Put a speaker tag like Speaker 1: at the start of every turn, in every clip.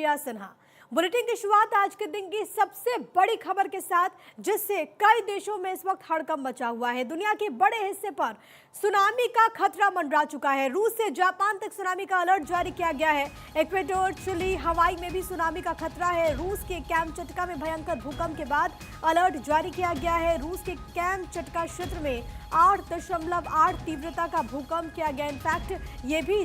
Speaker 1: प्रिया Sinha. Bulletin की शुरुआत आज के दिन की सबसे बड़ी खबर के साथ, जिससे कई देशों में इस वक्त हड़कंप मचा हुआ है। दुनिया के बड़े हिस्से पर सुनामी का खतरा मंडरा चुका है। रूस से जापान तक सुनामी का अलर्ट जारी किया गया है। इक्वेडोर, चिली, हवाई में भी सुनामी का खतरा है। रूस के कैमचटका में भयंकर भूकंप के बाद अलर्ट जारी किया गया है। रूस के कैमचटका क्षेत्र में 8.8 तीव्रता का भूकंप किया गया। इनफैक्ट ये भी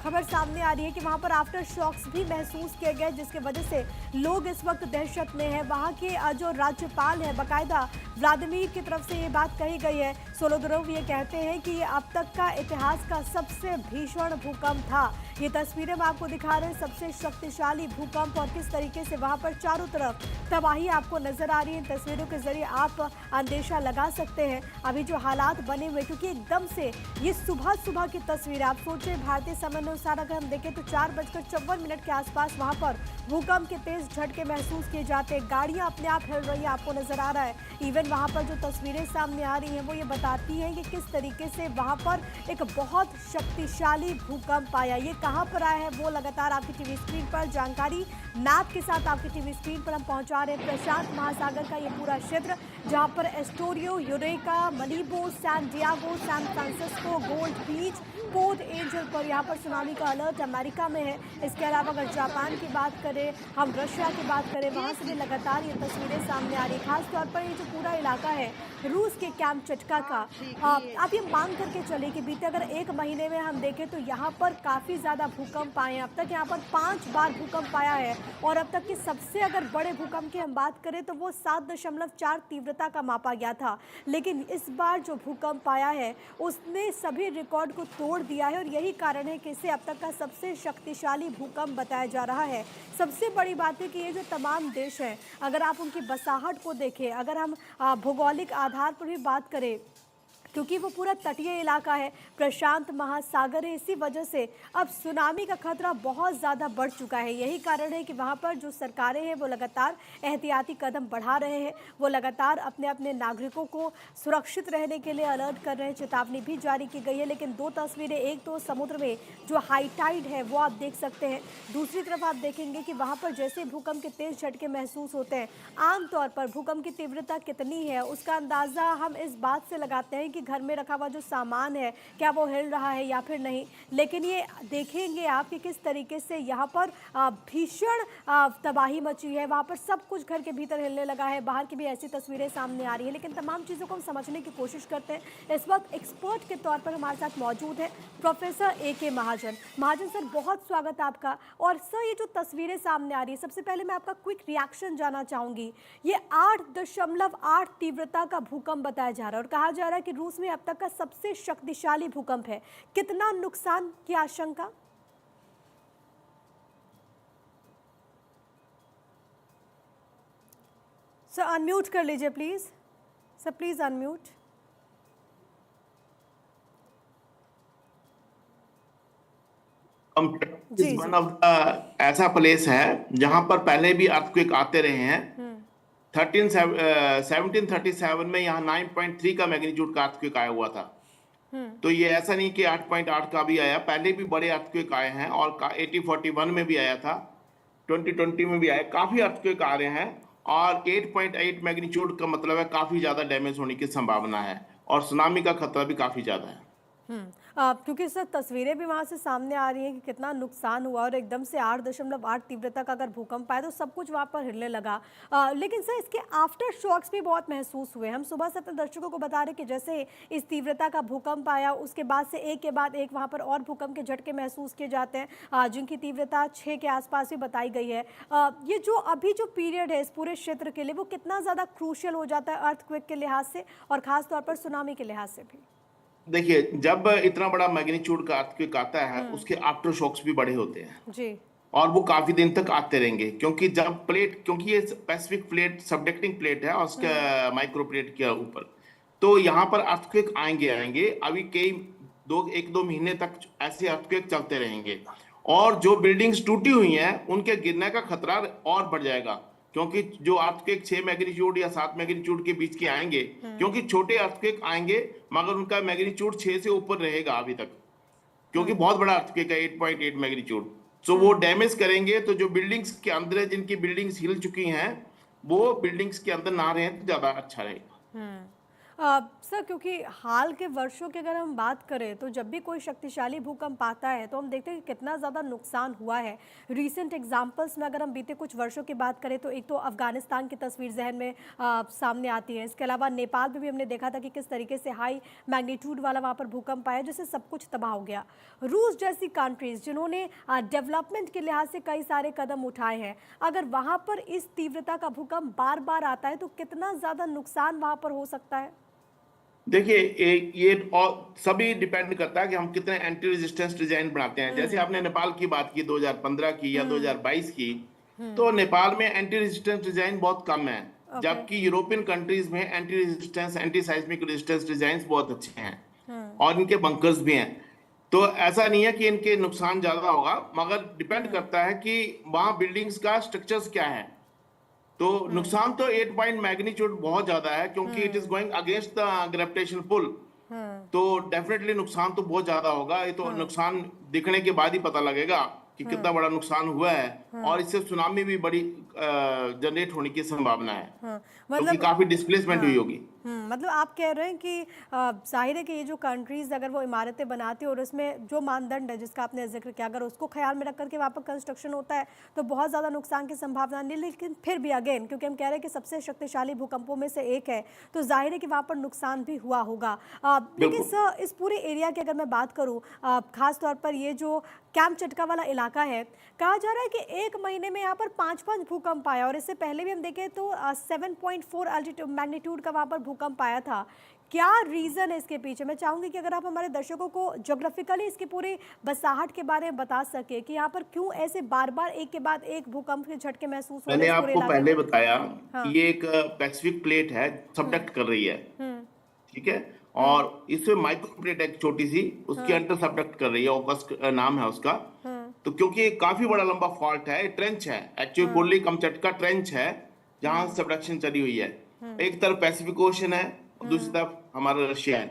Speaker 1: खबर सामने आ रही है कि वहां पर आफ्टर शॉक्स भी महसूस किए गए, जिसकी वजह से लोग इस वक्त दहशत में हैं। वहां के जो राज्यपाल है, बाकायदा व्लादिमीर की तरफ से ये बात कही गई है। सोलोदरोव ये कहते हैं कि ये अब तक का इतिहास का सबसे भीषण भूकंप था। ये तस्वीरें हम आपको दिखा रहे हैं, सबसे शक्तिशाली भूकंप, और किस तरीके से वहां पर चारों तरफ तबाही आपको नजर आ रही है। इन तस्वीरों के जरिए आप अंदेशा लगा सकते हैं अभी जो हालात बने हुए, क्योंकि एकदम से ये सुबह की तस्वीर है। आप सोचे भारतीय समय अनुसार अगर हम देखें तो 4:54 के आसपास वहां पर भूकंप के तेज झटके महसूस किए जाते हैं। गाड़ियां अपने आप हिल रही है, आपको नजर आ रहा है। इवन वहां पर जो तस्वीरें सामने आ रही हैं वो ये बताती हैं कि किस तरीके से वहां पर एक बहुत शक्तिशाली भूकंप आया। ये कहां पर आया है वो लगातार आपकी टीवी स्क्रीन पर जानकारी मैप के साथ आपकी टीवी स्क्रीन पर हम पहुंचा रहे हैं। प्रशांत महासागर का ये पूरा क्षेत्र, जहां पर Astoria, Eureka, Malibu, San Diego, San Francisco, Gold Beach, Port Angeles पर यहाँ पर सुनामी का अलर्ट अमेरिका में है। इसके अलावा अगर जापान की बात करें, हम रशिया की बात करें, वहाँ से भी लगातार ये तस्वीरें सामने आ रही है। खासतौर पर ये जो पूरा इलाका है रूस के कैमचटका का, आप ये मांग करके चले कि बीते अगर 1 महीने में हम देखें तो यहाँ पर काफ़ी ज़्यादा भूकंप आए हैं। अब तक यहाँ पर 5 बार भूकंप आया है, और अब तक के सबसे अगर बड़े भूकंप की हम बात करें तो वो 7.4 तीव्रता का मापा गया था। लेकिन इस बार जो भूकंप आया है उसने सभी रिकॉर्ड को तोड़ दिया है, और यही कारण है कि इसे अब तक का सबसे शक्तिशाली भूकंप बताया जा रहा है। सबसे बड़ी बात है कि ये जो तमाम देश हैं, अगर आप उनकी बसाहट को देखें, अगर हम भौगोलिक आधार पर भी बात करें, क्योंकि वो पूरा तटीय इलाका है, प्रशांत महासागर है, इसी वजह से अब सुनामी का खतरा बहुत ज़्यादा बढ़ चुका है। यही कारण है कि वहाँ पर जो सरकारें हैं वो लगातार एहतियाती कदम बढ़ा रहे हैं। वो लगातार अपने अपने नागरिकों को सुरक्षित रहने के लिए अलर्ट कर रहे हैं। चेतावनी भी जारी की गई है। लेकिन दो तस्वीरें, एक तो समुद्र में जो हाई टाइड है वो आप देख सकते हैं, दूसरी तरफ आप देखेंगे कि वहाँ पर जैसे भूकंप के तेज झटके महसूस होते हैं, आमतौर पर भूकंप की तीव्रता कितनी है उसका अंदाज़ा हम इस बात से लगाते हैं कि घर में रखा हुआ जो सामान है क्या वो हिल रहा है या फिर नहीं। लेकिन ये देखेंगे आप कि किस तरीके से यहाँ पर भीषण तबाही मची है। वहाँ पर सब कुछ घर के भीतर हिलने लगा है। बाहर की भी ऐसी तस्वीरें सामने आ रही है। लेकिन तमाम चीज़ों को हम समझने की कोशिश करते हैं। इस वक्त एक्सपर्ट के तौर पर हमारे साथ मौजूद है प्रोफेसर A.K. महाजन। महाजन सर, बहुत स्वागत आपका। और सर, ये जो तस्वीरें सामने आ रही है, सबसे पहले मैं आपका क्विक रिएक्शन जानना चाहूँगी। ये 8.8 तीव्रता का भूकंप बताया जा रहा है और कहा जा रहा है कि रूस में अब तक का सबसे शक्तिशाली भूकंप है। कितना नुकसान की आशंका? सर अनम्यूट कर लीजिए please. Sir please unmute.
Speaker 2: One of the ऐसा प्लेस है जहां पर पहले भी अर्थक्वेक आते रहे हैं। 1737 में यहाँ 9.3 का मैग्नीट्यूड का अर्थक्वेक आया हुआ था। तो ये ऐसा नहीं कि 8.8 का भी आया, पहले भी बड़े अर्थक्वेक आए हैं, और 1841 में भी आया था, 2020 में भी आया। काफी अर्थक्वेक आ रहे हैं, और 8.8 मैग्नीट्यूड का मतलब है काफी ज्यादा डैमेज होने की संभावना है, और सुनामी का खतरा भी काफी ज्यादा है।
Speaker 1: क्योंकि सर तस्वीरें भी वहाँ से सामने आ रही हैं कि कितना नुकसान हुआ, और एकदम से 8.8 तीव्रता का अगर भूकंप आया तो सब कुछ वहाँ पर हिलने लगा। लेकिन सर इसके आफ्टर शॉक्स भी बहुत महसूस हुए। हम सुबह से अपने दर्शकों को बता रहे कि जैसे इस तीव्रता का भूकंप आया उसके बाद से एक के बाद एक वहाँ पर और भूकंप के झटके महसूस किए जाते हैं, जिनकी तीव्रता 6 के आसपास भी बताई गई है। ये जो अभी जो पीरियड है इस पूरे क्षेत्र के लिए, वो कितना ज़्यादा क्रूशियल हो जाता है अर्थक्वेक के लिहाज से और ख़ासतौर पर सुनामी के लिहाज से भी?
Speaker 2: देखिए, जब इतना बड़ा मैग्नीट्यूड का अर्थक्वेक आता है उसके आफ्टर शॉक्स भी बड़े होते हैं
Speaker 1: जी,
Speaker 2: और वो काफी दिन तक आते रहेंगे, क्योंकि जब प्लेट, क्योंकि ये पैसिफिक प्लेट सबडक्टिंग प्लेट है और उसका माइक्रो प्लेट के ऊपर, तो यहाँ पर अर्थक्वेक आएंगे। अभी एक दो महीने तक ऐसे अर्थक्वेक चलते रहेंगे, और जो बिल्डिंग्स टूटी हुई हैं उनके गिरने का खतरा और बढ़ जाएगा, क्योंकि जो अर्थक्वेक 6 मैग्नीट्यूड या 7 मैग्नीट्यूड के बीच के आएंगे, क्योंकि छोटे अर्थक्वेक आएंगे मगर उनका मैग्नीट्यूड 6 से ऊपर रहेगा अभी तक, क्योंकि बहुत बड़ा अर्थक्वेक है 8.8 मैग्नीट्यूड। तो वो डैमेज करेंगे, तो जो बिल्डिंग्स के अंदर है, जिनकी बिल्डिंग्स हिल चुकी हैं, वो बिल्डिंग्स के अंदर ना रहें तो ज्यादा अच्छा रहेगा।
Speaker 1: सर, क्योंकि हाल के वर्षों की अगर हम बात करें तो जब भी कोई शक्तिशाली भूकंप आता है तो हम देखते हैं कि कितना ज़्यादा नुकसान हुआ है। रीसेंट एग्जांपल्स में अगर हम बीते कुछ वर्षों की बात करें तो एक तो अफगानिस्तान की तस्वीर जहन में सामने आती है। इसके अलावा नेपाल में भी हमने देखा था कि किस तरीके से हाई मैग्नीट्यूड वाला वहाँ पर भूकंप आया जिससे सब कुछ तबाह हो गया। रूस जैसी कंट्रीज जिन्होंने डेवलपमेंट के लिहाज से कई सारे कदम उठाए हैं, अगर वहाँ पर इस तीव्रता का भूकंप बार बार आता है तो कितना ज़्यादा नुकसान वहाँ पर हो सकता है?
Speaker 2: देखिए, ये और सभी डिपेंड करता है कि हम कितने एंटी रेजिस्टेंस डिजाइन बनाते हैं। जैसे आपने नेपाल की बात की, 2015 की या 2022 की, तो नेपाल में एंटी रेजिस्टेंस डिजाइन बहुत कम है, जबकि यूरोपियन कंट्रीज में anti resistance, anti साइस्मिक resistance design बहुत अच्छे हैं और इनके बंकर्स भी हैं। तो ऐसा नहीं है कि इनके नुकसान ज्यादा होगा, मगर डिपेंड करता है कि वहां बिल्डिंग्स का स्ट्रक्चर्स क्या है। तो नुकसान तो 8 पॉइंट मैग्नीट्यूड बहुत ज्यादा है, क्योंकि it is going against the gravitation pull. तो डेफिनेटली नुकसान तो बहुत ज्यादा होगा। ये तो नुकसान दिखने के बाद ही पता लगेगा कि कितना बड़ा नुकसान हुआ है, और इससे सुनामी भी बड़ी जनरेट होने की संभावना है, क्योंकि काफी डिस्प्लेसमेंट हुई होगी।
Speaker 1: मतलब आप कह रहे हैं कि जाहिर है कि ये जो कंट्रीज अगर वो इमारतें बनाती है और उसमें जो मानदंड है जिसका आपने जिक्र किया, अगर उसको ख्याल में रख करके वहाँ पर कंस्ट्रक्शन होता है तो बहुत ज़्यादा नुकसान की संभावना नहीं। लेकिन फिर भी अगेन, क्योंकि हम कह रहे हैं कि सबसे शक्तिशाली भूकंपों में से एक है, तो जाहिर है कि वहाँ पर नुकसान भी हुआ होगा। लेकिन सर, इस पूरे एरिया की अगर मैं बात करूँ, खास तौर पर ये जो कैंप चटका वाला इलाका है, कहा जा रहा है कि एक महीने में यहाँ पर 5 भूकंप आया, और इससे पहले भी हम देखें तो 7.4 मैग्नीट्यूड का वहाँ पर भूकंप आया था। क्या रीजन है इसके पीछे? मैं चाहूंगी कि अगर आप हमारे दर्शकों को ज्योग्राफिकली इसकी पूरी बसाहट के बारे में बता सके कि यहाँ पर क्यों ऐसे बार बार एक के बाद एक भूकंप के झटके महसूस हो रहे
Speaker 2: मैंने
Speaker 1: हैं पूरे
Speaker 2: आपको
Speaker 1: इलाके
Speaker 2: पहले
Speaker 1: में?
Speaker 2: बताया
Speaker 1: हाँ।
Speaker 2: कि ये एक पैसिफिक प्लेट है, सबडक्ट कर रही है, ठीक है, और इसमें माइक्रो प्लेट एक छोटी सी उसके अंदर सबडक्ट कर रही है, ओकस नाम है उसका। तो क्योंकि ये काफी बड़ा लंबा फॉल्ट है, ट्रेंच है, एक्चुअली कोल्ली कमचटका ट्रेंच है जहां सबडक्शन चली हुई है। एक तरफ पैसिफिक ओशन है, दूसरी तरफ हमारा रशिया है।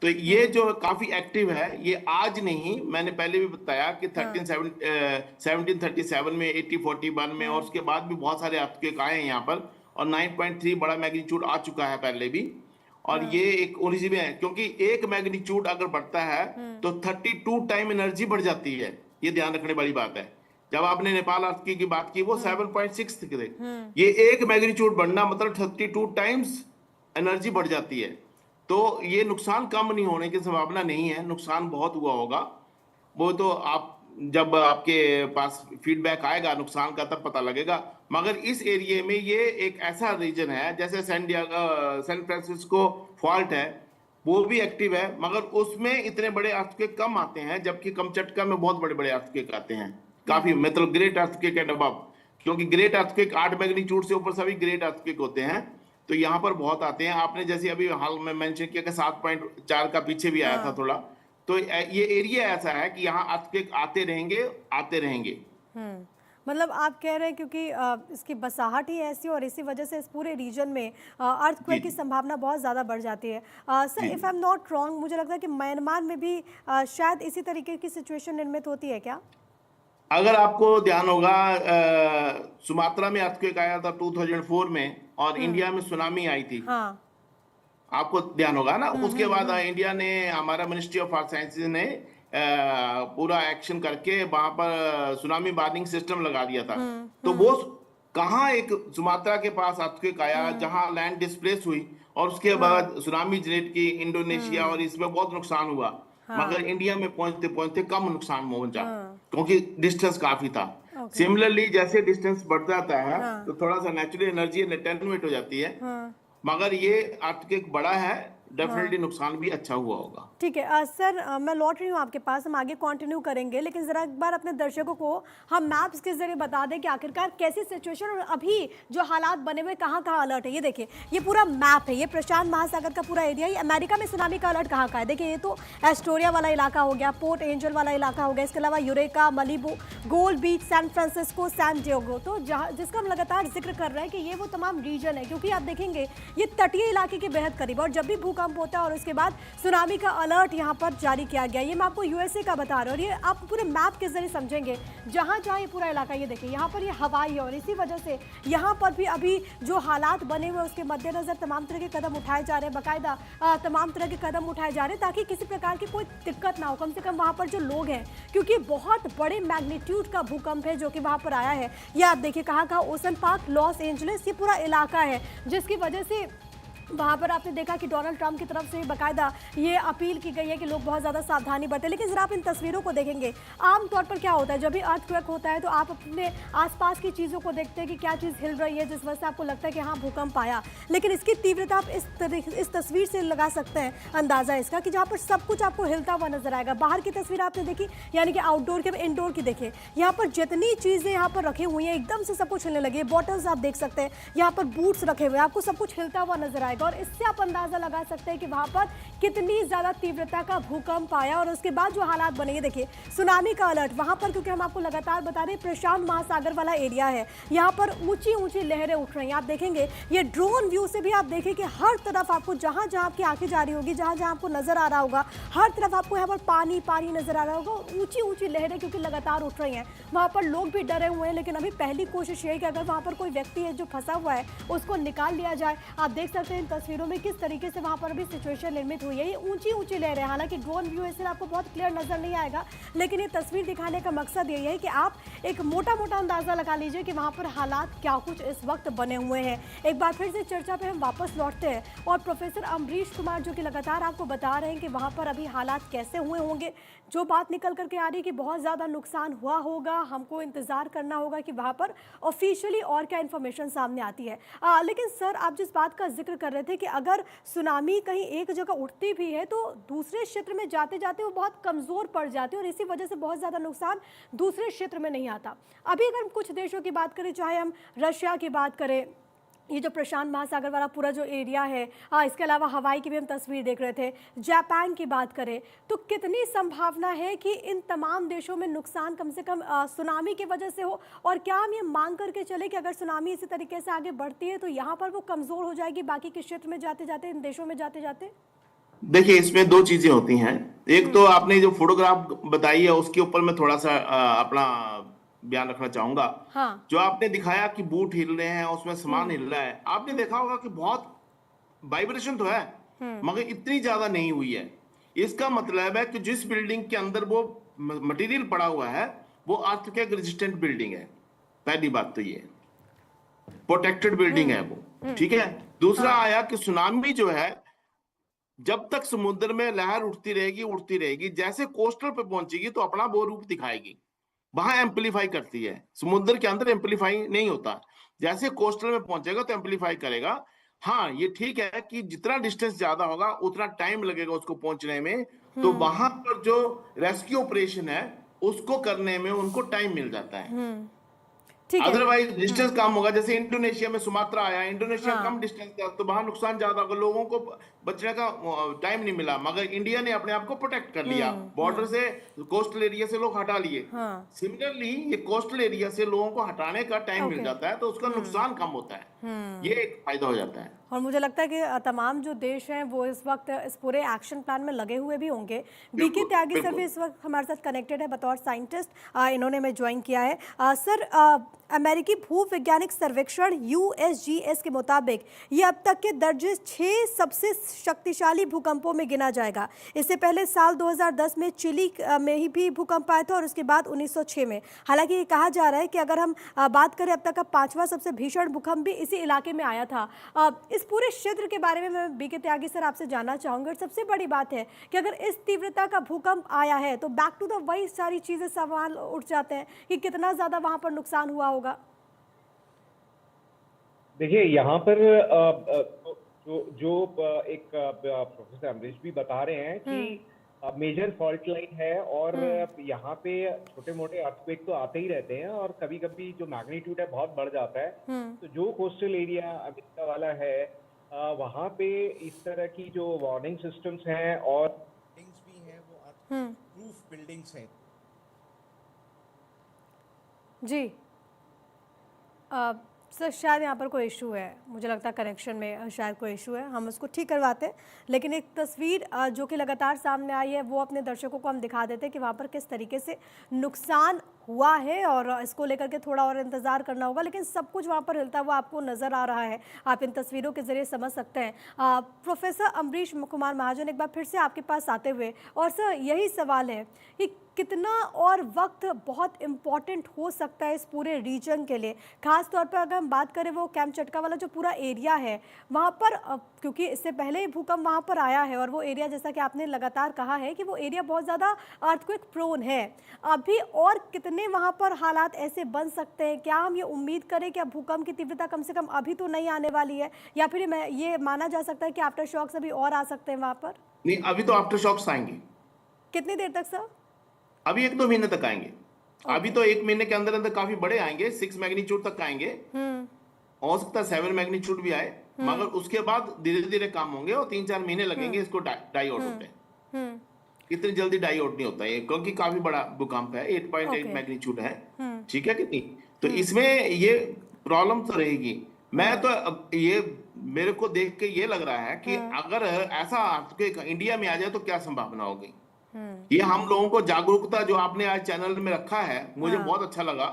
Speaker 2: तो ये जो काफी एक्टिव है, ये आज नहीं, मैंने पहले भी बताया कि 1737 में, 1841 में, और उसके बाद भी बहुत सारे अर्थक्वेक आए हैं यहाँ पर, और 9.3 बड़ा मैग्नीट्यूड आ चुका है पहले भी, और ये एक ओरिजिन है, क्योंकि एक मैग्नीट्यूड अगर बढ़ता है तो 32 टाइम एनर्जी बढ़ जाती है। ये ध्यान रखने वाली बात है। जब आपने नेपाल अर्थक्वेक की बात की, वो 7.6 थे, ये एक मैग्नीट्यूड बढ़ना मतलब 32 टाइम्स एनर्जी बढ़ जाती है। तो ये नुकसान कम नहीं होने की संभावना नहीं है, नुकसान बहुत हुआ होगा। वो तो आप जब आपके पास फीडबैक आएगा नुकसान का तब पता लगेगा। मगर इस एरिया में ये एक ऐसा रीजन है, जैसे सैन फ्रांसिस्को फॉल्ट है, वो भी एक्टिव है, मगर उसमें इतने बड़े अर्थक्वेक कम आते हैं, जबकि कमचटका में बहुत बड़े बड़े अर्थक्वेक आते हैं, काफी, मतलब ग्रेट अर्थक्वेक एंड अबव, क्योंकि ग्रेट अर्थक्वेक 8 मैग्नीट्यूड से ऊपर सभी ग्रेट अर्थक्वेक होते हैं, तो यहाँ पर बहुत आते हैं। आपने जैसे अभी हाल में मेंशन किया कि 7.4 का पीछे भी आया था थोड़ा, तो ये एरिया ऐसा है कि यहाँ अर्थक्वेक आते रहेंगे।
Speaker 1: मतलब आप कह रहे हैं क्योंकि इसकी बसाहट ही ऐसी, और इसी वजह से इस पूरे रीजन में अर्थक्वेक की संभावना बहुत ज़्यादा बढ़ जाती है। Sir, if I am not wrong, मुझे लगता है कि म्यांमार में भी शायद इसी तरीके की सिचुएशन निर्मित होती है क्या?
Speaker 2: अगर आपको ध्यान होगा, सुमात्रा में अर्थक्वेक आया था 2004 में, और इंडिया में सुनामी आई थी।
Speaker 1: हाँ।
Speaker 2: आपको ध्यान होगा ना। उसके बाद इंडिया ने, हमारा मिनिस्ट्री ऑफ आर्थ साइंसेज ने पूरा एक्शन करके वहां पर सुनामी वार्निंग सिस्टम लगा दिया था। तो वो कहाँ, एक सुमात्रा के पास अर्थक्वेक आया जहां लैंड डिस्प्लेस हुई, और उसके बाद सुनामी जनरेट की इंडोनेशिया, और इसमें बहुत नुकसान हुआ। मगर इंडिया में पहुंचते पहुंचते कम नुकसान पहुंचा, क्योंकि डिस्टेंस काफी था। सिमिलरली जैसे डिस्टेंस बढ़ जाता है तो थोड़ा सा नेचुरल एनर्जी अटेन्यूएट हो जाती है, मगर ये अर्थक्वेक बड़ा है, डेफिनेटली नुकसान भी अच्छा हुआ होगा।
Speaker 1: ठीक है सर, मैं लौट रही हूँ आपके पास, हम आगे कंटिन्यू करेंगे, लेकिन ज़रा एक बार अपने दर्शकों को हम मैप्स के जरिए बता दें कि आखिरकार कैसी सिचुएशन और अभी जो हालात बने हुए कहाँ कहाँ अलर्ट है। ये देखिए, ये पूरा मैप है, ये प्रशांत महासागर का पूरा एरिया। ये अमेरिका में सुनामी का अलर्ट कहाँ है, देखिए, ये तो एस्टोरिया वाला इलाका हो गया, पोर्ट एंजल वाला इलाका हो गया, इसके अलावा यूरेका, मलिबू, गोल्ड बीच, सैन फ्रांसिस्को, सैन डिएगो, तो जहाँ जिसका हम लगातार जिक्र कर रहे हैं कि ये वो तमाम रीजन है, क्योंकि आप देखेंगे ये तटीय इलाके के बेहद करीब, और जब भी भूकंप भूकंप होता है और उसके बाद सुनामी का अलर्ट यहाँ पर जारी किया गया। ये मैं आपको यूएसए का बता रहा हूँ और ये आप पूरे मैप के जरिए समझेंगे। जहाँ जहाँ ये पूरा इलाका, ये देखिए यहाँ पर ये हवाई है और इसी वजह से यहाँ पर भी अभी जो हालात बने हुए उसके मद्देनजर तमाम तरह के कदम उठाए जा रहे हैं, बाकायदा तमाम तरह के कदम उठाए जा रहे हैं ताकि किसी प्रकार की कोई दिक्कत ना हो, कम से कम वहाँ पर जो लोग हैं, क्योंकि बहुत बड़े मैग्नीट्यूड का भूकंप है जो कि वहाँ पर आया है। ये आप देखिए कहाँ ओशन पार्क, लॉस एंजलिस, ये पूरा इलाका है जिसकी वजह से वहाँ पर आपने देखा कि डोनाल्ड ट्रंप की तरफ से बाकायदा ये अपील की गई है कि लोग बहुत ज़्यादा सावधानी बरतें। लेकिन जरा आप इन तस्वीरों को देखेंगे, आमतौर पर क्या होता है जब भी अर्थक्वेक होता है तो आप अपने आसपास की चीज़ों को देखते हैं कि क्या चीज़ हिल रही है जिस वजह से आपको लगता है कि हाँ भूकंप आया। लेकिन इसकी तीव्रता आप इस तस्वीर से लगा सकते हैं अंदाज़ा इसका कि जहाँ पर सब कुछ आपको हिलता हुआ नजर आएगा। बाहर की तस्वीर आपने देखी, यानी कि आउटडोर के इंडोर की देखिए, यहाँ पर जितनी चीज़ें यहाँ पर रखी हुई हैं एकदम से सब कुछ हिलने लगी है। बॉटल्स आप देख सकते हैं, यहाँ पर बूट्स रखे हुए हैं, आपको सब कुछ हिलता हुआ नजर आएगा और इससे आप अंदाजा लगा सकते हैं कि वहां पर कितनी ज्यादा तीव्रता का भूकंप आया। और उसके बाद जो हालात बने, ये देखिए सुनामी का अलर्ट वहां पर, क्योंकि हम आपको लगातार बता रहे हैं प्रशांत महासागर वाला एरिया है, यहाँ पर ऊंची ऊंची लहरें उठ रही हैं। आप देखेंगे ये ड्रोन व्यू से भी आप देखें कि हर तरफ आपको, जहां जहां आपकी आंखें जा रही होगी, जहां जहां आपको नजर आ रहा होगा, हर तरफ आपको यहाँ पर पानी पानी नजर आ रहा होगा, ऊंची ऊंची लहरें क्योंकि लगातार उठ रही हैं। वहां पर लोग भी डरे हुए हैं, लेकिन अभी पहली कोशिश ये है कि अगर वहां पर कोई व्यक्ति है जो फंसा हुआ है उसको निकाल लिया जाए। आप देख सकते हैं इन तस्वीरों में किस तरीके से वहां पर भी सिचुएशन निर्मित हुई है। ये ऊंची ऊंची लहरें, हालांकि ड्रोन व्यू इससे आपको बहुत क्लियर नजर नहीं आएगा, लेकिन ये तस्वीर दिखाने का मकसद यही है कि आप एक मोटा मोटा अंदाजा लगा लीजिए कि वहां पर हालात क्या कुछ इस वक्त बने हुए हैं। एक बार फिर से चर्चा पे हम वापस लौटते हैं और प्रोफेसर अमरीश कुमार जो कि लगातार आपको बता रहे हैं कि वहां पर अभी हालात कैसे हुए होंगे। जो बात निकल करके आ रही है कि बहुत ज़्यादा नुकसान हुआ होगा, हमको इंतज़ार करना होगा कि वहाँ पर ऑफिशियली और क्या इन्फॉर्मेशन सामने आती है। लेकिन सर, आप जिस बात का जिक्र कर रहे थे कि अगर सुनामी कहीं एक जगह उठती भी है तो दूसरे क्षेत्र में जाते जाते वो बहुत कमज़ोर पड़ जाती है और इसी वजह से बहुत ज़्यादा नुकसान दूसरे क्षेत्र में नहीं आता। अभी अगर हम कुछ देशों की बात करें, चाहे हम रशिया की बात करें, ये जो प्रशांत महासागर वाला पूरा जो एरिया है, इसके अलावा हवाई की भी हम तस्वीर देख रहे थे, जापान की बात करें, तो कितनी संभावना है कि इन तमाम देशों में नुकसान कम से कम सुनामी की वजह से हो? और क्या हम ये मांग करके चले कि अगर सुनामी इसी तरीके से आगे बढ़ती है तो यहाँ पर वो कमज़ोर हो जाएगी बाकी के क्षेत्र में जाते जाते, इन देशों में जाते जाते?
Speaker 2: देखिए, इसमें दो चीजें होती हैं। एक तो आपने जो फोटोग्राफ बताई है उसके ऊपर मैं थोड़ा सा अपना बयान रखना चाहूंगा।
Speaker 1: हाँ।
Speaker 2: जो आपने दिखाया कि बूट हिल रहे हैं, उसमें सामान हिल रहा है, आपने देखा होगा कि बहुत वाइब्रेशन तो है मगर इतनी ज्यादा नहीं हुई है। इसका मतलब है कि जिस बिल्डिंग के अंदर वो मटेरियल पड़ा हुआ है वो अर्थक्वेक रेजिस्टेंट बिल्डिंग है। पहली बात तो ये प्रोटेक्टेड बिल्डिंग है वो, ठीक है। दूसरा आया कि सुनामी जो है, जब तक समुद्र में लहर उठती रहेगी, जैसे कोस्टल पे पहुंचेगी तो अपना वो रूप दिखाएगी, वहां एम्पलीफाई करती है। समुद्र के अंदर एम्पलीफाई नहीं होता, जैसे कोस्टल में पहुंचेगा तो एम्पलीफाई करेगा। हाँ, ये ठीक है कि जितना डिस्टेंस ज्यादा होगा उतना टाइम लगेगा उसको पहुंचने में, तो वहां पर जो रेस्क्यू ऑपरेशन है उसको करने में उनको टाइम मिल जाता है।
Speaker 1: ठीक है।
Speaker 2: अदरवाइज डिस्टेंस कम होगा। जैसे इंडोनेशिया में सुमात्रा आया, इंडोनेशिया कम डिस्टेंस था तो वहां नुकसान ज्यादा होगा, लोगों को बचने का टाइम नहीं मिला, मगर इंडिया ने अपने आप को प्रोटेक्ट कर लिया, बॉर्डर से, कोस्टल एरिया से लोग हटा लिए। सिमिलरली ये कोस्टल एरिया से लोगों को हटाने का टाइम मिल जाता है तो उसका नुकसान कम होता है, ये एक फायदा हो जाता है।
Speaker 1: और मुझे लगता है कि तमाम जो देश हैं वो इस वक्त इस पूरे एक्शन प्लान में लगे हुए भी होंगे। बीके त्यागी सर भी इस वक्त हमारे साथ कनेक्टेड है बतौर साइंटिस्ट, इन्होंने हमें ज्वाइन किया है। सर, अमेरिकी भू वैज्ञानिक सर्वेक्षण USGS के मुताबिक ये अब तक के दर्जे 6 सबसे शक्तिशाली भूकंपों में गिना जाएगा। इससे पहले साल 2010 में चिली में ही भी भूकंप आया था और उसके बाद 1906 में। हालांकि ये कहा जा रहा है कि अगर हम बात करें अब तक का 5वां सबसे भीषण भूकंप भी इसी इलाके में आया था। इस पूरे क्षेत्र के बारे में मैं बीके त्यागी सर आपसे जानना चाहूँगी। और सबसे बड़ी बात है कि अगर इस तीव्रता का भूकंप आया है तो बैक टू द वही सारी चीज़ें सवाल उठ जाते हैं कि कितना ज़्यादा वहाँ पर नुकसान हुआ होगा।
Speaker 3: देखिए, यहाँ पर जो एक प्रोफेसर अमरीश भी बता रहे हैं कि मेजर फॉल्ट लाइन है और यहाँ पे छोटे मोटे अर्थक्वेक तो आते ही रहते हैं और कभी कभी जो मैग्नीट्यूड है बहुत बढ़ जाता है। तो जो कोस्टल एरिया अमेरिका वाला है वहाँ पे इस तरह की जो वार्निंग सिस्टम्स हैं और बिल्डिंग्स भी हैं वो अर्थक्वेक प्रूफ बिल्डिंग्स हैं।
Speaker 1: जी, सर शायद यहाँ पर कोई इशू है, मुझे लगता है कनेक्शन में शायद कोई इशू है, हम उसको ठीक करवाते हैं। लेकिन एक तस्वीर जो कि लगातार सामने आई है वो अपने दर्शकों को हम दिखा देते हैं कि वहाँ पर किस तरीके से नुकसान हुआ है, और इसको लेकर के थोड़ा और इंतज़ार करना होगा, लेकिन सब कुछ वहाँ पर हिलता हुआ आपको नज़र आ रहा है, आप इन तस्वीरों के ज़रिए समझ सकते हैं। प्रोफेसर अम्बरीश कुमार महाजन, एक बार फिर से आपके पास आते हुए, और सर यही सवाल है कि कितना और वक्त बहुत इम्पॉर्टेंट हो सकता है इस पूरे रीजन के लिए, खास तौर पर अगर हम बात करें वो कैंप चटका वाला जो पूरा एरिया है वहाँ पर, क्योंकि इससे पहले ही भूकंप वहाँ पर आया है, और वो एरिया जैसा कि आपने लगातार कहा है कि वो एरिया बहुत ज़्यादा अर्थक्वेक प्रोन है। अभी और कितने वहाँ पर हालात ऐसे बन सकते हैं? क्या हम ये उम्मीद करें कि अब भूकंप की तीव्रता कम से कम अभी तो नहीं आने वाली है, या फिर ये माना जा सकता है कि आफ्टर शॉक्स अभी और आ सकते हैं वहाँ पर?
Speaker 2: नहीं, अभी तो आफ्टर शॉक्स आएंगे।
Speaker 1: कितनी देर तक सर?
Speaker 2: अभी 1-2 महीने तक आएंगे। अभी
Speaker 1: ओके।
Speaker 2: तो 1 महीने के अंदर अंदर काफी बड़े आएंगे, 6 मैग्नीट्यूड तक आएंगे, हो सकता है 7 मैग्नीट्यूड भी आए, मगर उसके बाद धीरे धीरे काम होंगे और 3-4 महीने लगेंगे इसको डाई आउट होते हैं। इतनी जल्दी डाई आउट नहीं होता है क्योंकि काफी बड़ा भूकंप है, 8.8
Speaker 1: ओके।
Speaker 2: मैग्नीट्यूड है। ठीक है कि नहीं? तो इसमें ये प्रॉब्लम तो रहेगी। मैं तो ये मेरे को देख के ये लग रहा है कि अगर ऐसा आपके इंडिया में आ जाए तो क्या संभावना होगी। ये हम लोगों को जागरूकता जो आपने आज चैनल में रखा है, मुझे बहुत अच्छा लगा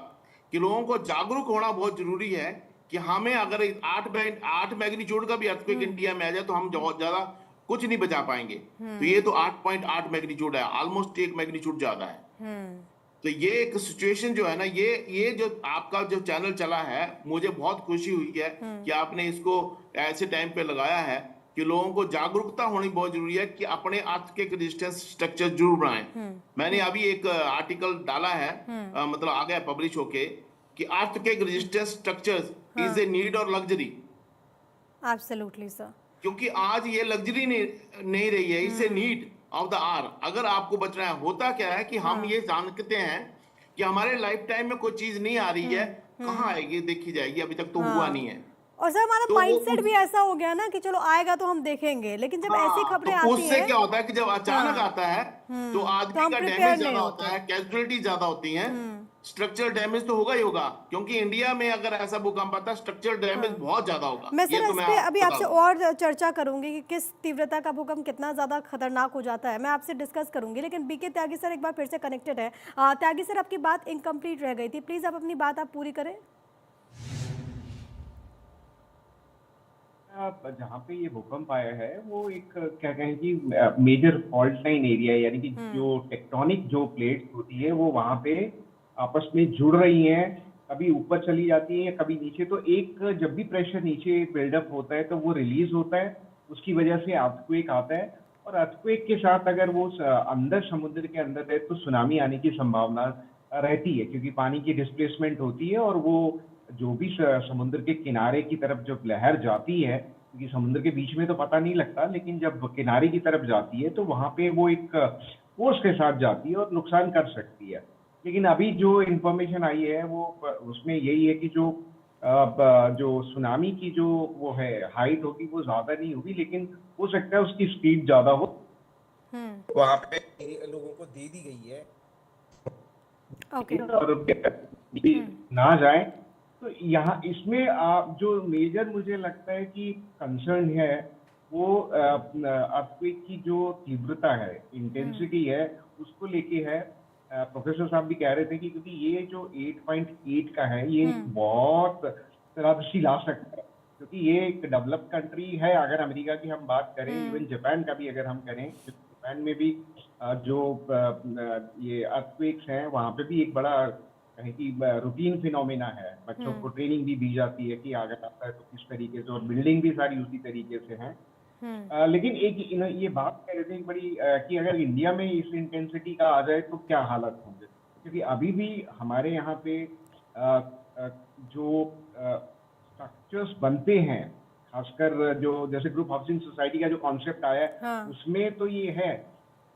Speaker 2: कि लोगों को जागरूक होना बहुत जरूरी है कि हमें अगर 8 मैग्नीट्यूड का भी अर्थक्वेक इंडिया में आ जाए तो हम बहुत ज्यादा कुछ नहीं बचा पाएंगे। तो ये तो 8.8 मैग्नीट्यूड है, ऑलमोस्ट 1 मैग्नीट्यूड ज्यादा है। तो ये एक सिचुएशन जो है ना, ये जो आपका जो चैनल चला है, मुझे बहुत खुशी हुई है कि आपने इसको ऐसे टाइम पे लगाया है कि लोगों को जागरूकता होनी बहुत जरूरी है कि अपने अर्थक्वेक रेजिस्टेंस स्ट्रक्चर जरूर बनाएं। मैंने अभी एक आर्टिकल डाला है, मतलब आ गया पब्लिश होके, कि earthquake resistance structures is a need और लग्जरी।
Speaker 1: Absolutely sir.
Speaker 2: क्योंकि आज ये लग्जरी नहीं रही है, इससे नीड ऑफ द आर। अगर आपको बचना है, होता क्या है कि हम ये जानते हैं कि हमारे लाइफ टाइम में कोई चीज नहीं आ रही है, कहाँ आएगी देखी जाएगी, अभी तक तो हुआ नहीं है।
Speaker 1: और सर हमारा
Speaker 2: तो
Speaker 1: माइंडसेट भी ऐसा हो गया ना कि चलो आएगा तो हम देखेंगे, लेकिन जब ऐसी
Speaker 2: हाँ,
Speaker 1: खबरें
Speaker 2: तो
Speaker 1: आती
Speaker 2: उससे
Speaker 1: है
Speaker 2: क्या होता है कि जब अचानक आता है तो
Speaker 1: तो
Speaker 2: आदमी
Speaker 1: हम
Speaker 2: का
Speaker 1: प्रिपेयर
Speaker 2: डैमेज
Speaker 1: नहीं
Speaker 2: ज्यादा
Speaker 1: होते।
Speaker 2: होता है, कैजुअलिटी ज्यादा होती है, स्ट्रक्चरल डैमेज तो होगा ही होगा, क्योंकि इंडिया में अगर ऐसा भूकंप आता है स्ट्रक्चरल डैमेज बहुत ज्यादा होगा।
Speaker 1: मैं
Speaker 2: ये
Speaker 1: सर
Speaker 2: तो
Speaker 1: इस
Speaker 2: मैं
Speaker 1: पे
Speaker 2: आपको
Speaker 1: अभी
Speaker 2: बता
Speaker 1: आपसे
Speaker 2: दूं।
Speaker 1: और चर्चा करूंगी कि किस तीव्रता का भूकंप कितना ज़्यादा खतरनाक हो जाता है, मैं आपसे डिस्कस करूंगी। लेकिन बीके त्यागी सर एक बार फिर से कनेक्टेड है। त्यागी सर, आपकी बात इनकम्प्लीट रह गई थी, प्लीज़ आप अपनी बात आप पूरी करें।
Speaker 3: जहाँ पे ये भूकंप आया है वो एक क्या कहें कि मेजर फॉल्ट लाइन एरिया है, यानी कि जो टेक्टोनिक जो प्लेट्स होती है वो वहाँ पे आपस में जुड़ रही हैं, कभी ऊपर चली जाती है कभी नीचे। तो एक जब भी प्रेशर नीचे बिल्डअप होता है तो वो रिलीज होता है, उसकी वजह से अर्थक्वेक आता है। और अर्थक्वेक के साथ अगर वो अंदर समुद्र के अंदर है तो सुनामी आने की संभावना रहती है, क्योंकि पानी की डिस्प्लेसमेंट होती है और वो जो भी समुद्र के किनारे की तरफ जब लहर जाती है, क्योंकि समुद्र के बीच में तो पता नहीं लगता, लेकिन जब किनारे की तरफ जाती है तो वहां पे वो एक फोर्स के साथ जाती है और नुकसान कर सकती है। लेकिन अभी जो इंफॉर्मेशन आई है वो उसमें यही है कि जो सुनामी की जो वो है हाइट होगी वो ज्यादा नहीं होगी, लेकिन हो सकता है उसकी स्पीड ज्यादा हो। वहां पे लोगों को दे दी गई है
Speaker 1: ओके।
Speaker 3: और ना जाए। तो यहाँ इसमें आप जो मेजर मुझे लगता है कि कंसर्न है वो अर्थक्वेक की जो तीव्रता है, इंटेंसिटी है, उसको लेके है। प्रोफेसर साहब भी कह रहे थे कि क्योंकि ये जो 8.8 का है ये बहुत तरादशी ला सकता है, क्योंकि ये एक डेवलप्ड कंट्री है। अगर अमेरिका की हम बात करें, इवन जापान का भी अगर हम करें, जापान में भी जो ये अर्थक्वेक्स हैं वहाँ पे भी एक बड़ा कहें कि रूटीन फिनोमेना है। बच्चों को ट्रेनिंग भी दी जाती है कि अगर आता है तो किस तरीके से, और बिल्डिंग भी सारी उसी तरीके से है। लेकिन एक ये बात कह रहे थे बड़ी कि अगर इंडिया में इस इंटेंसिटी का आ जाए तो क्या हालत होंगे, क्योंकि अभी भी हमारे यहाँ पे जो स्ट्रक्चर्स बनते हैं, खासकर जो जैसे ग्रुप हाउसिंग सोसाइटी का जो कॉन्सेप्ट आया है उसमें तो ये है,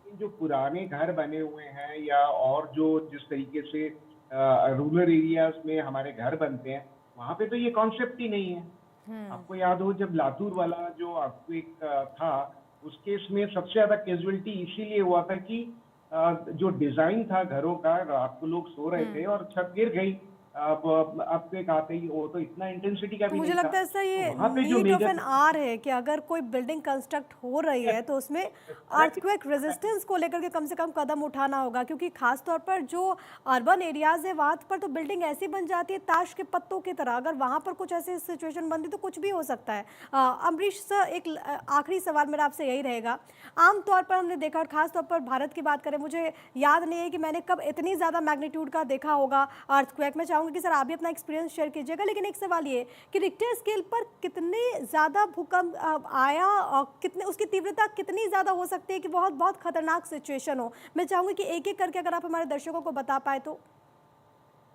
Speaker 3: जो पुराने घर बने हुए हैं या और जो जिस तरीके से रूरल एरियाज में हमारे घर बनते हैं वहां पे तो ये कॉन्सेप्ट ही नहीं है। आपको याद हो जब लातूर वाला जो आपको एक था, उस केस में सबसे ज्यादा कैजुअलिटी इसीलिए हुआ था कि जो डिजाइन था घरों का, रात को लोग सो रहे थे और छत गिर गई आपके आते ही वो तो इतना इंटेंसिटी का
Speaker 1: तो
Speaker 3: भी
Speaker 1: मुझे
Speaker 3: नहीं था।
Speaker 1: लगता है सर ये
Speaker 3: तो वहाँ पे जो
Speaker 1: need of an
Speaker 3: major
Speaker 1: are है कि अगर कोई बिल्डिंग कंस्ट्रक्ट हो रही है तो उसमें अर्थक्वेक रेजिस्टेंस को लेकर के कम से कम कदम उठाना होगा, क्योंकि खास तौर पर जो अर्बन एरियाज है वहाँ पर तो बिल्डिंग ऐसी बन जाती है ताश के पत्तों की तरह। अगर वहाँ पर कुछ ऐसी सिचुएशन बनती तो कुछ भी हो सकता है। अमरीश सर, एक आखिरी सवाल मेरा आपसे यही रहेगा। आमतौर पर हमने देखा, और खास तौर पर भारत की बात करें, मुझे याद नहीं है कि मैंने कब इतनी ज़्यादा मैग्नीट्यूड का देखा होगा अर्थक्वेक। मैं चाहूँगी कि सर आप भी अपना एक्सपीरियंस शेयर कीजिएगा। लेकिन एक सवाल ये कि रिक्टर स्केल पर कितने ज़्यादा भूकंप आया और कितने उसकी तीव्रता कितनी ज़्यादा हो सकती है कि बहुत बहुत खतरनाक सिचुएशन हो। मैं चाहूँगी कि एक एक करके अगर आप हमारे दर्शकों को बता पाए तो।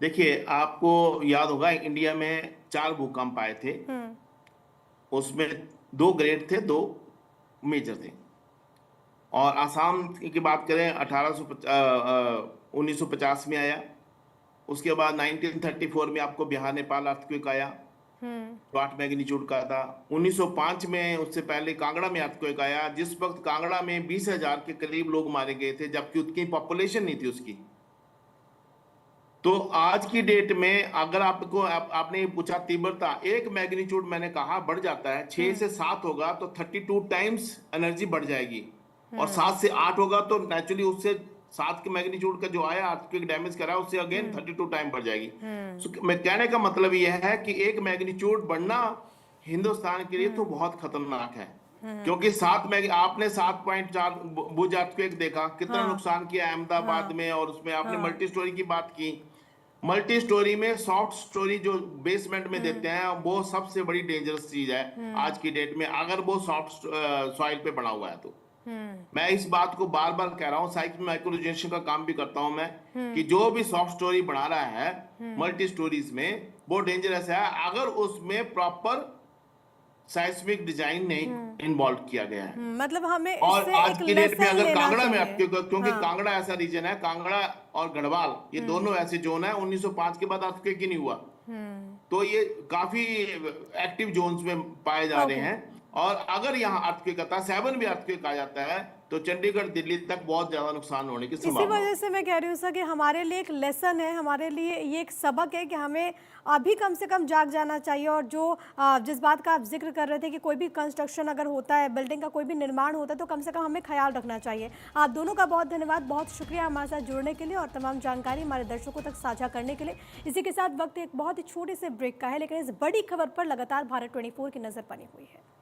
Speaker 2: देखिए, आपको याद होगा इंडिया में 4 भूकंप आए थे। उसमें 2 ग्रेड थे, 2 मेजर थे। और आसाम की बात करें 1950 में आया। उसके बाद 1934 में आपको बिहार नेपाल अर्थक्वेक आया, तो 8 मैग्नीट्यूड का था। 1905 में, उससे पहले कांगड़ा में अर्थक्वेक आया, जिस वक्त कांगड़ा में 20,000 के करीब लोग मारे गए थे, जबकि उतनी पॉपुलेशन नहीं थी उसकी। तो आज की डेट में अगर आपने पूछा तीव्रता, 1 मैग्नीट्यूड मैंने कहा बढ़ जाता है, 6 से 7 होगा तो 32 टाइम्स एनर्जी बढ़ जाएगी, और 7 से 8 होगा तो नेचुरली उससे 7 के मैग्नीट्यूड का जो आया अर्थक्वेक डैमेज करा उससे अगेन 32 टाइम बढ़ जाएगी। मैं कहने का मतलब यह है कि 1 मैग्नीट्यूड बढ़ना हिंदुस्तान के लिए तो बहुत खतरनाक है, क्योंकि आपने 7.4 भुज अर्थक्वेक देखा, कितना नुकसान किया अहमदाबाद में, और उसमें आपने मल्टी स्टोरी की बात की। मल्टी स्टोरी में सॉफ्ट स्टोरी जो बेसमेंट में देते हैं वो सबसे बड़ी डेंजरस चीज है आज की डेट में, अगर वो सॉफ्ट सॉइल पे बना हुआ है तो। मैं इस बात को बार बार कह रहा हूँ, साइक माइक्रोजेनेशन का काम भी करता हूं मैं, कि जो भी सॉफ्ट स्टोरी बना रहा है मल्टी स्टोरीज में वो डेंजरस है अगर उसमें प्रॉपर साइस्मिक डिजाइन नहीं इन्वॉल्व किया गया है।
Speaker 1: मतलब हमें
Speaker 2: और
Speaker 1: इससे
Speaker 2: आज
Speaker 1: एक
Speaker 2: की डेट में
Speaker 1: लेसन
Speaker 2: अगर
Speaker 1: लेना
Speaker 2: कांगड़ा में
Speaker 1: चाहिए।
Speaker 2: क्योंकि कांगड़ा ऐसा रीजन है, कांगड़ा और गढ़वाल ये दोनों ऐसे जोन है, 1905 के बाद अर्थक्वेक ही नहीं हुआ, तो ये काफी एक्टिव जोन्स में पाए जा रहे हैं। और अगर यहाँ अर्थक्वेक आता है, 7 भी अर्थक्वेक आ जाता है, तो चंडीगढ़ दिल्ली तक बहुत ज्यादा नुकसान होने की
Speaker 1: इसी
Speaker 2: संभावना
Speaker 1: वजह से मैं कह रही हूँ सर कि हमारे लिए एक लेसन है, हमारे लिए ये एक सबक है कि हमें अभी कम से कम जाग जाना चाहिए। और जो जिस बात का आप जिक्र कर रहे थे कि कोई भी कंस्ट्रक्शन अगर होता है, बिल्डिंग का कोई भी निर्माण होता है, तो कम से कम हमें ख्याल रखना चाहिए। आप दोनों का बहुत धन्यवाद, बहुत शुक्रिया हमारे साथ जुड़ने के लिए और तमाम जानकारी हमारे दर्शकों तक साझा करने के लिए। इसी के साथ वक्त एक बहुत ही छोटे से ब्रेक का है, लेकिन इस बड़ी खबर पर लगातार भारत 24 की नजर बनी हुई है।